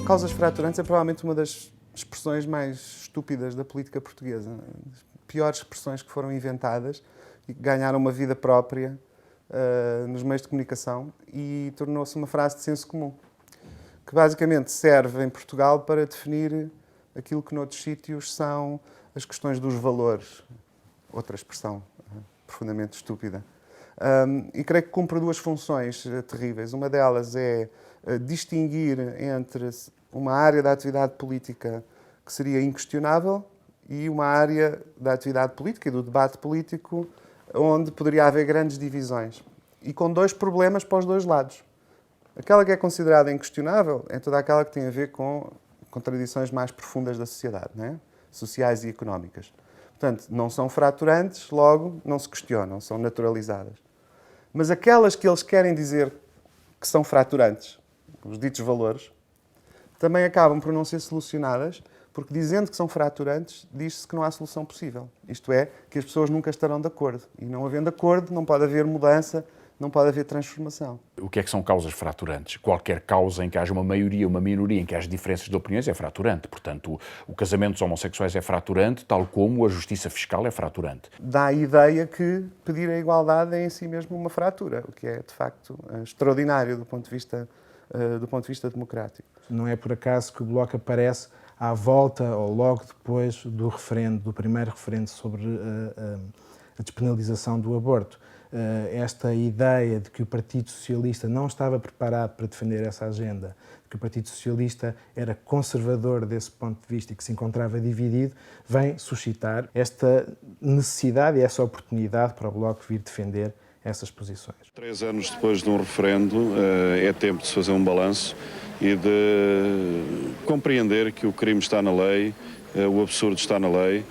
causas fraturantes é provavelmente uma das expressões mais estúpidas da política portuguesa. As piores expressões que foram inventadas e que ganharam uma vida própria nos meios de comunicação e tornou-se uma frase de senso comum, que basicamente serve em Portugal para definir aquilo que noutros sítios são as questões dos valores. Outra expressão profundamente estúpida. E creio que cumpre duas funções terríveis. Uma delas é distinguir entre uma área da atividade política que seria inquestionável e uma área da atividade política e do debate político onde poderia haver grandes divisões. E com dois problemas para os dois lados. Aquela que é considerada inquestionável é toda aquela que tem a ver com contradições mais profundas da sociedade, não é? Sociais e económicas. Portanto, não são fraturantes, logo não se questionam, são naturalizadas. Mas aquelas que eles querem dizer que são fraturantes, os ditos valores, também acabam por não ser solucionadas, porque dizendo que são fraturantes, diz-se que não há solução possível. Isto é, que as pessoas nunca estarão de acordo. E não havendo acordo, não pode haver mudança, não pode haver transformação. O que é que são causas fraturantes? Qualquer causa em que haja uma maioria, uma minoria, em que haja diferenças de opiniões é fraturante. Portanto, o casamento dos homossexuais é fraturante, tal como a justiça fiscal é fraturante. Dá a ideia que pedir a igualdade é em si mesmo uma fratura, o que é, de facto, extraordinário do ponto de vista democrático. Não é por acaso que o Bloco aparece à volta ou logo depois do referendo, do primeiro referendo sobre a despenalização do aborto. Esta ideia de que o Partido Socialista não estava preparado para defender essa agenda, que o Partido Socialista era conservador desse ponto de vista e que se encontrava dividido, vem suscitar esta necessidade e essa oportunidade para o Bloco vir defender essas posições. 3 anos depois de um referendo, é tempo de se fazer um balanço e de compreender que o crime está na lei, o absurdo está na lei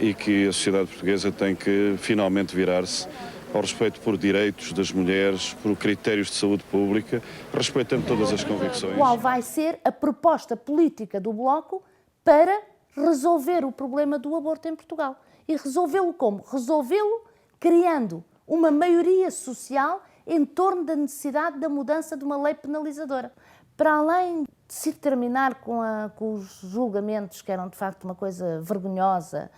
e que a sociedade portuguesa tem que finalmente virar-se ao respeito por direitos das mulheres, por critérios de saúde pública, respeitando todas as convicções. Qual vai ser a proposta política do Bloco para resolver o problema do aborto em Portugal? E resolvê-lo como? Resolvê-lo criando uma maioria social em torno da necessidade da mudança de uma lei penalizadora. Para além de se terminar com os julgamentos, que eram de facto uma coisa vergonhosa,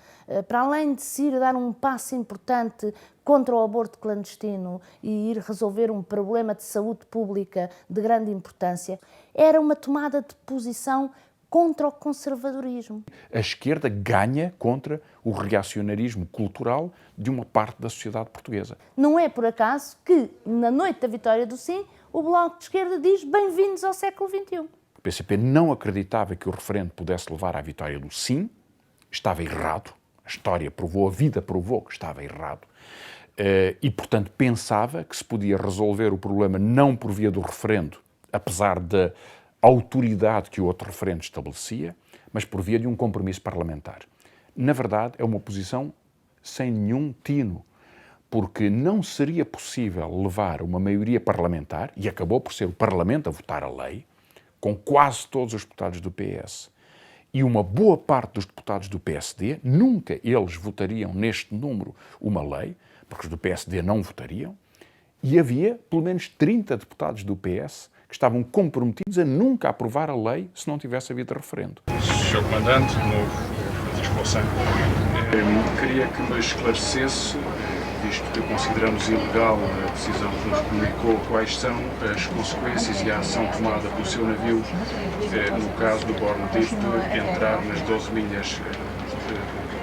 para além de se ir dar um passo importante contra o aborto clandestino e ir resolver um problema de saúde pública de grande importância, era uma tomada de posição contra o conservadorismo. A esquerda ganha contra o reacionarismo cultural de uma parte da sociedade portuguesa. Não é por acaso que, na noite da vitória do sim, o Bloco de Esquerda diz bem-vindos ao século XXI. O PCP não acreditava que o referendo pudesse levar à vitória do sim, estava errado, a história provou, a vida provou que estava errado, e, portanto, pensava que se podia resolver o problema não por via do referendo, apesar da autoridade que o outro referendo estabelecia, mas por via de um compromisso parlamentar. Na verdade, é uma posição sem nenhum tino, porque não seria possível levar uma maioria parlamentar, e acabou por ser o Parlamento a votar a lei, com quase todos os deputados do PS, e uma boa parte dos deputados do PSD, nunca eles votariam neste número uma lei, porque os do PSD não votariam, e havia pelo menos 30 deputados do PS que estavam comprometidos a nunca aprovar a lei se não tivesse havido referendo. Sr. Comandante, de novo, Francisco Louçã, queria que me esclarecesse, visto que consideramos ilegal a decisão que nos comunicou, quais são as consequências e a ação tomada pelo seu navio, no caso do Born Deep, entrar nas 12 milhas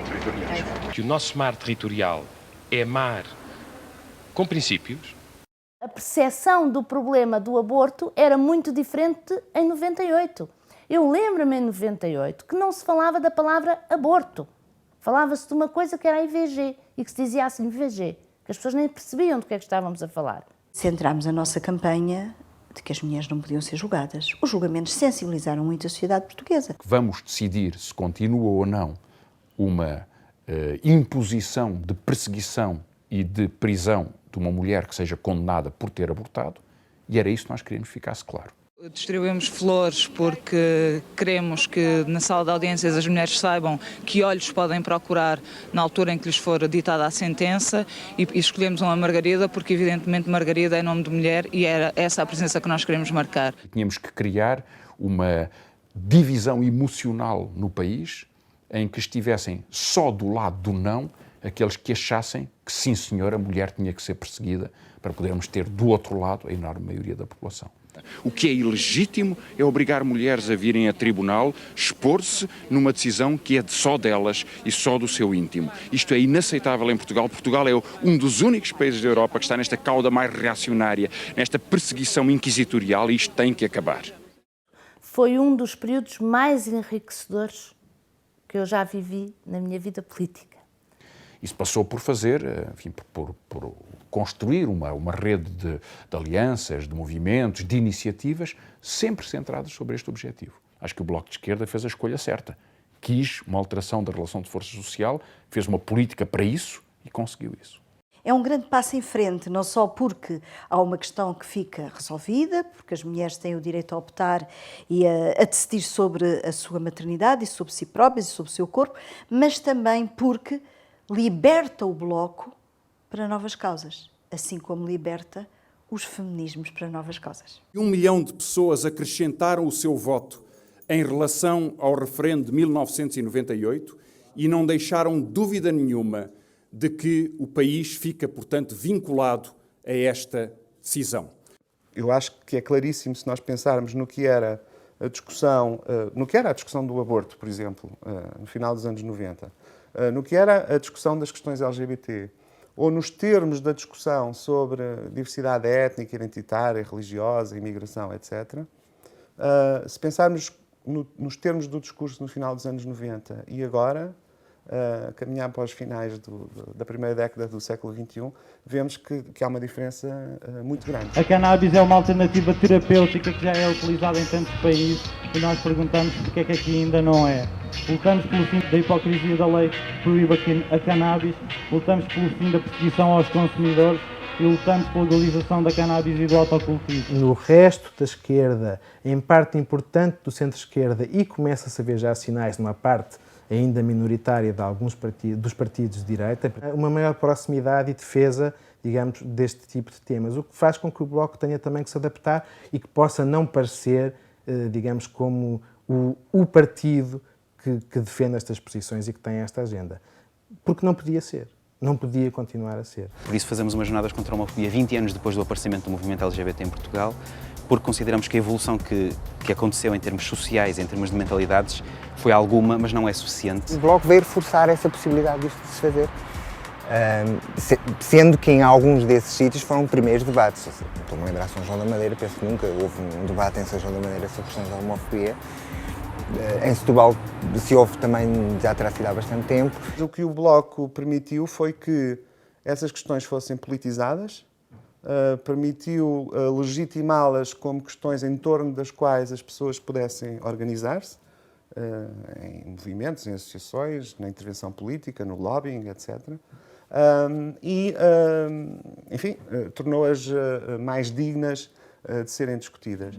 territoriais. Que o nosso mar territorial é mar com princípios. A percepção do problema do aborto era muito diferente em 98. Eu lembro-me em 98 que não se falava da palavra aborto. Falava-se de uma coisa que era a IVG e que se dizia assim, IVG, que as pessoas nem percebiam do que é que estávamos a falar. Centrámos a nossa campanha de que as mulheres não podiam ser julgadas. Os julgamentos sensibilizaram muito a sociedade portuguesa. Vamos decidir se continua ou não uma imposição de perseguição e de prisão de uma mulher que seja condenada por ter abortado, e era isso que nós queríamos que ficasse claro. Distribuímos flores porque queremos que na sala de audiências as mulheres saibam que olhos podem procurar na altura em que lhes for ditada a sentença e escolhemos uma Margarida porque evidentemente Margarida é nome de mulher e era essa a presença que nós queremos marcar. Tínhamos que criar uma divisão emocional no país, em que estivessem só do lado do não aqueles que achassem que, sim senhor, a mulher tinha que ser perseguida para podermos ter do outro lado a enorme maioria da população. O que é ilegítimo é obrigar mulheres a virem a tribunal expor-se numa decisão que é só delas e só do seu íntimo. Isto é inaceitável em Portugal. Portugal é um dos únicos países da Europa que está nesta cauda mais reacionária, nesta perseguição inquisitorial, e isto tem que acabar. Foi um dos períodos mais enriquecedores que eu já vivi na minha vida política. Isso passou por fazer, enfim, por construir uma rede de alianças, de movimentos, de iniciativas, sempre centradas sobre este objetivo. Acho que o Bloco de Esquerda fez a escolha certa. Quis uma alteração da relação de força social, fez uma política para isso e conseguiu isso. É um grande passo em frente, não só porque há uma questão que fica resolvida, porque as mulheres têm o direito a optar e a decidir sobre a sua maternidade e sobre si próprias e sobre o seu corpo, mas também porque liberta o Bloco para novas causas, assim como liberta os feminismos para novas causas. 1 milhão de pessoas acrescentaram o seu voto em relação ao referendo de 1998 e não deixaram dúvida nenhuma de que o país fica, portanto, vinculado a esta decisão. Eu acho que é claríssimo se nós pensarmos no que era a discussão, do aborto, por exemplo, no final dos anos 90, no que era a discussão das questões LGBT, ou nos termos da discussão sobre diversidade étnica, identitária, religiosa, imigração, etc., se pensarmos nos termos do discurso no final dos anos 90 e agora, caminhar para os finais da primeira década do século XXI, vemos que há uma diferença muito grande. A cannabis é uma alternativa terapêutica que já é utilizada em tantos países e nós perguntamos porque é que aqui ainda não é. Lutamos pelo fim da hipocrisia da lei que proíbe a cannabis, lutamos pelo fim da perseguição aos consumidores e lutamos pela legalização da cannabis e do autocultivo. No resto da esquerda, em parte importante do centro-esquerda, e começa-se a ver já sinais numa parte ainda minoritária de alguns dos partidos de direita, uma maior proximidade e defesa, digamos, deste tipo de temas, o que faz com que o Bloco tenha também que se adaptar e que possa não parecer, digamos, como o partido que defende estas posições e que tem esta agenda. Porque não podia ser. Não podia continuar a ser. Por isso fazemos umas jornadas contra a homofobia 20 anos depois do aparecimento do movimento LGBT em Portugal, porque consideramos que a evolução que aconteceu em termos sociais, em termos de mentalidades, foi alguma, mas não é suficiente. O Bloco veio reforçar essa possibilidade disto de se fazer, sendo que em alguns desses sítios foram primeiros debates. Estou-me a lembrar de São João da Madeira, penso que nunca houve um debate em São João da Madeira sobre questões da homofobia. Em Setúbal se houve também, já terá sido há bastante tempo. O que o Bloco permitiu foi que essas questões fossem politizadas, permitiu legitimá-las como questões em torno das quais as pessoas pudessem organizar-se, em movimentos, em associações, na intervenção política, no lobbying, etc. Enfim, tornou-as mais dignas de serem discutidas.